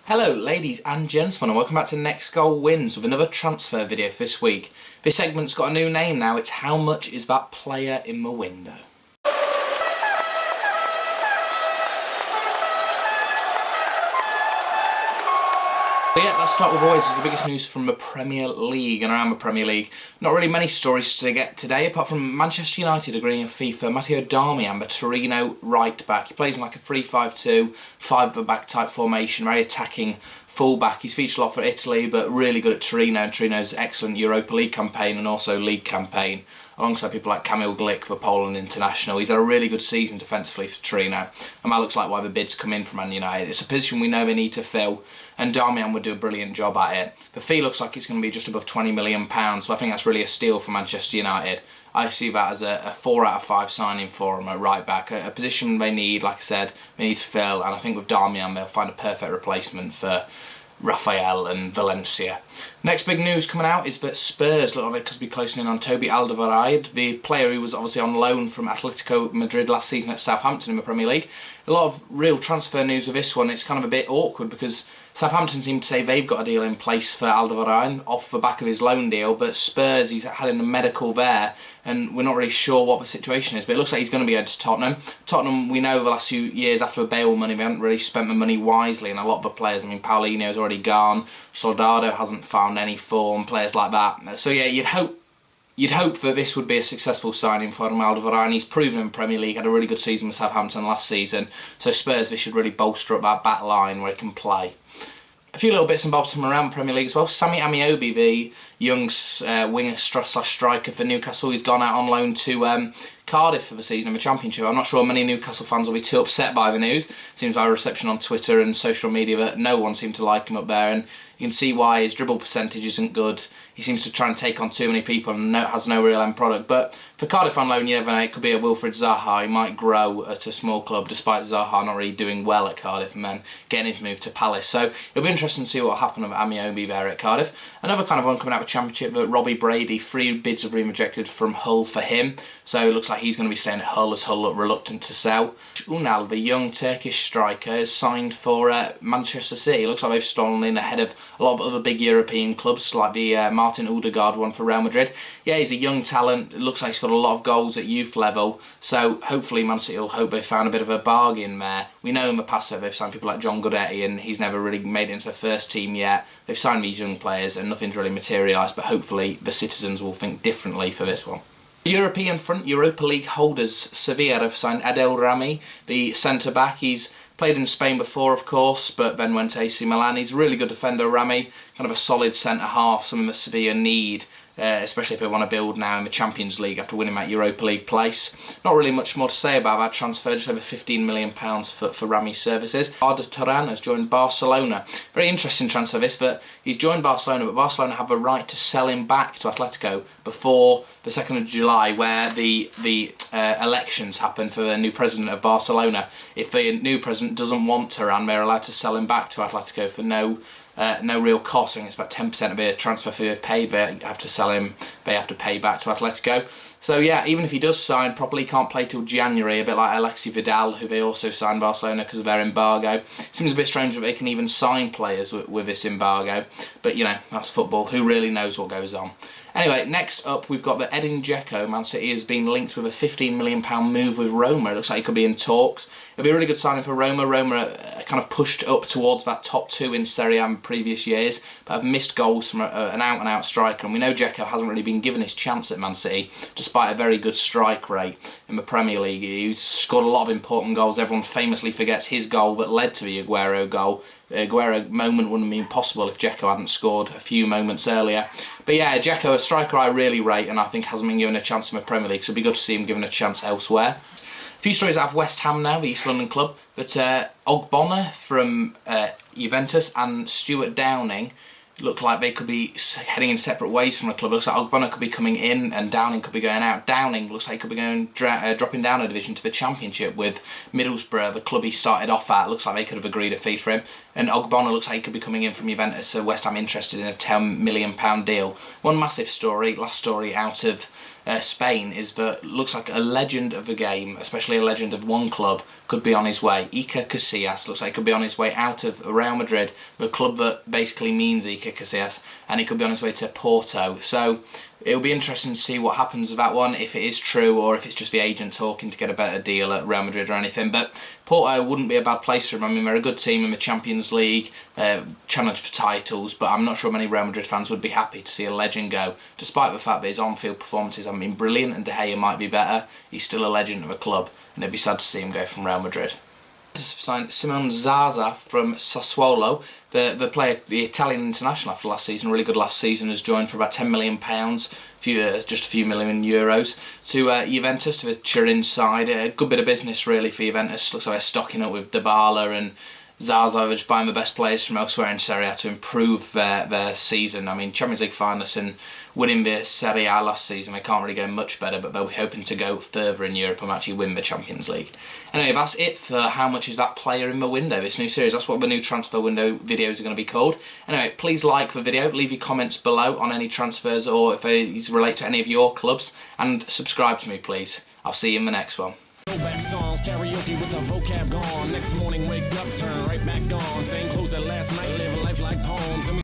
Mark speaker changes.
Speaker 1: Hello ladies and gentlemen, and welcome back to Next Goal Wins with another transfer video for this week. This segment's got a new name now. It's How Much Is That Player in the Window? But yeah, let's start with always the biggest news from the Premier League and around the Premier League. Not really many stories to get today, apart from Manchester United agreeing with FIFA. Matteo Darmian, the Torino right back. He plays in like a 3-5-2, 5-at-the-back type formation, very attacking full-back. He's featured a lot for Italy, but really good at Torino, and Torino's excellent Europa League campaign and also League campaign, alongside people like Kamil Glik for Poland International. He's had a really good season defensively for Torino, and that looks like why the bids come in from Man United. It's a position we know they need to fill, and Darmian would do a brilliant job at it. The fee looks like it's going to be just above £20 million, so I think that's really a steal for Manchester United. I see that as a 4 out of 5 signing for them at right back, a position they need, like I said, they need to fill, and I think with Darmian they'll find a perfect replacement for Rafael and Valencia. Next big news coming out is that Spurs look like they could be closing in on Toby Alderweireld, the player who was obviously on loan from Atletico Madrid last season at Southampton in the Premier League. A lot of real transfer news with this one. It's kind of a bit awkward because Southampton seem to say they've got a deal in place for Alderweireld off the back of his loan deal, but Spurs, he's had a medical there, and we're not really sure what the situation is, but it looks like he's going to be going to Tottenham. Tottenham, we know the last few years after the Bale money, they haven't really spent the money wisely, and a lot of the players, I mean, Paulinho's already gone, Soldado hasn't found any form, players like that. So yeah, you'd hope that this would be a successful signing for Alderweireld. He's proven in the Premier League, had a really good season with Southampton last season, so Spurs, they should really bolster up that back line where he can play. A few little bits and bobs from around the Premier League as well. Sammy Amiobi, the young winger/striker for Newcastle, he's gone out on loan to Cardiff for the season of the Championship. I'm not sure many Newcastle fans will be too upset by the news. Seems like a reception on Twitter and social media that no one seemed to like him up there, and you can see why. His dribble percentage isn't good. He seems to try and take on too many people and has no real end product. But for Cardiff on loan, you never know, it could be a Wilfried Zaha. He might grow at a small club despite Zaha not really doing well at Cardiff and then getting his move to Palace. So it'll be interesting to see what will happen with Amiobi there at Cardiff. Another kind of one coming out of the Championship, that Robbie Brady, 3 bids have been rejected from Hull for him. So it looks like he's going to be staying at Hull, as Hull look reluctant to sell. Unal, the young Turkish striker, has signed for Manchester City. It looks like they've stolen in ahead of a lot of other big European clubs, like the Martin Odegaard one for Real Madrid. Yeah, he's a young talent. It looks like he's got a lot of goals at youth level. So hopefully Man City will hope they found a bit of a bargain there. We know in the past that they've signed people like John Guidetti, and he's never really made it into the first team yet. They've signed these young players and nothing's really materialised, but hopefully the citizens will think differently for this one. European front, Europa League holders Sevilla have signed Adel Rami, the centre-back. He's played in Spain before, of course, but then went to AC Milan. He's a really good defender, Rami, kind of a solid centre-half, something that Sevilla need, especially if they want to build now in the Champions League after winning that Europa League place. Not really much more to say about that transfer, just over £15 million for Rami's services. Arda Turan has joined Barcelona. Very interesting transfer this, but he's joined Barcelona, but Barcelona have the right to sell him back to Atletico before the 2nd of July, where the elections happen for the new president of Barcelona. If the new president doesn't want Turan, they're allowed to sell him back to Atletico for no real cost. I think it's about 10% of their transfer fee they pay. They have to sell him, they have to pay back to Atletico. So yeah, even if he does sign properly, he can't play till January, a bit like Alexis Vidal, who they also signed Barcelona because of their embargo. Seems a bit strange that they can even sign players with this embargo, but you know, that's football. Who really knows what goes on? Anyway, next up we've got the Edin Dzeko. Man City has been linked with a £15 million move with Roma. It looks like he could be in talks. It'll be a really good signing for Roma. Roma kind of pushed up towards that top 2 in Serie A in previous years, but have missed goals from an out-and-out striker. And we know Dzeko hasn't really been given his chance at Man City, despite a very good strike rate in the Premier League. He's scored a lot of important goals. Everyone famously forgets his goal that led to the Aguero goal. The Aguero moment wouldn't have been possible if Dzeko hadn't scored a few moments earlier. But yeah, Dzeko, a striker I really rate, and I think hasn't been given a chance in the Premier League, so it'd be good to see him given a chance elsewhere. A few stories out of West Ham now, the East London club, but Ogbonna from Juventus and Stuart Downing look like they could be heading in separate ways from the club. It looks like Ogbonna could be coming in and Downing could be going out. Downing looks like he could be going dropping down a division to the Championship with Middlesbrough, the club he started off at. Looks like they could have agreed a fee for him. And Ogbonna looks like he could be coming in from Juventus, so West Ham interested in a £10 million deal. One massive story, last story out of Spain is that looks like a legend of the game, especially a legend of one club, could be on his way. Iker Casillas looks like he could be on his way out of Real Madrid, the club that basically means Iker Casillas, and he could be on his way to Porto. So it'll be interesting to see what happens with that one, if it is true or if it's just the agent talking to get a better deal at Real Madrid or anything. But Porto wouldn't be a bad place for him. I mean, they're a good team in the Champions League, challenge for titles, but I'm not sure many Real Madrid fans would be happy to see a legend go, despite the fact that his on-field performances haven't been brilliant and De Gea might be better. He's still a legend of a club, and it'd be sad to see him go from Real Madrid. Signed Simone Zaza from Sassuolo, the player, the Italian international after last season, really good last season, has joined for about £10 million, just a few million euros, to Juventus, to the Turin side. A good bit of business really for Juventus. Looks like they're stocking up with Dybala and Zaza, just buying the best players from elsewhere in Serie A to improve their season. I mean, Champions League finalists and winning the Serie A last season, they can't really go much better, but they'll be hoping to go further in Europe and actually win the Champions League. Anyway, that's it for How Much Is That Player in the Window, this new series. That's what the new transfer window videos are going to be called. Anyway, please like the video, leave your comments below on any transfers or if these relate to any of your clubs, and subscribe to me, please. I'll see you in the next one.
Speaker 2: Throwback songs, karaoke with the vocab gone. Next morning, wake up, turn right back on. Same clothes as last night, live a life like poems.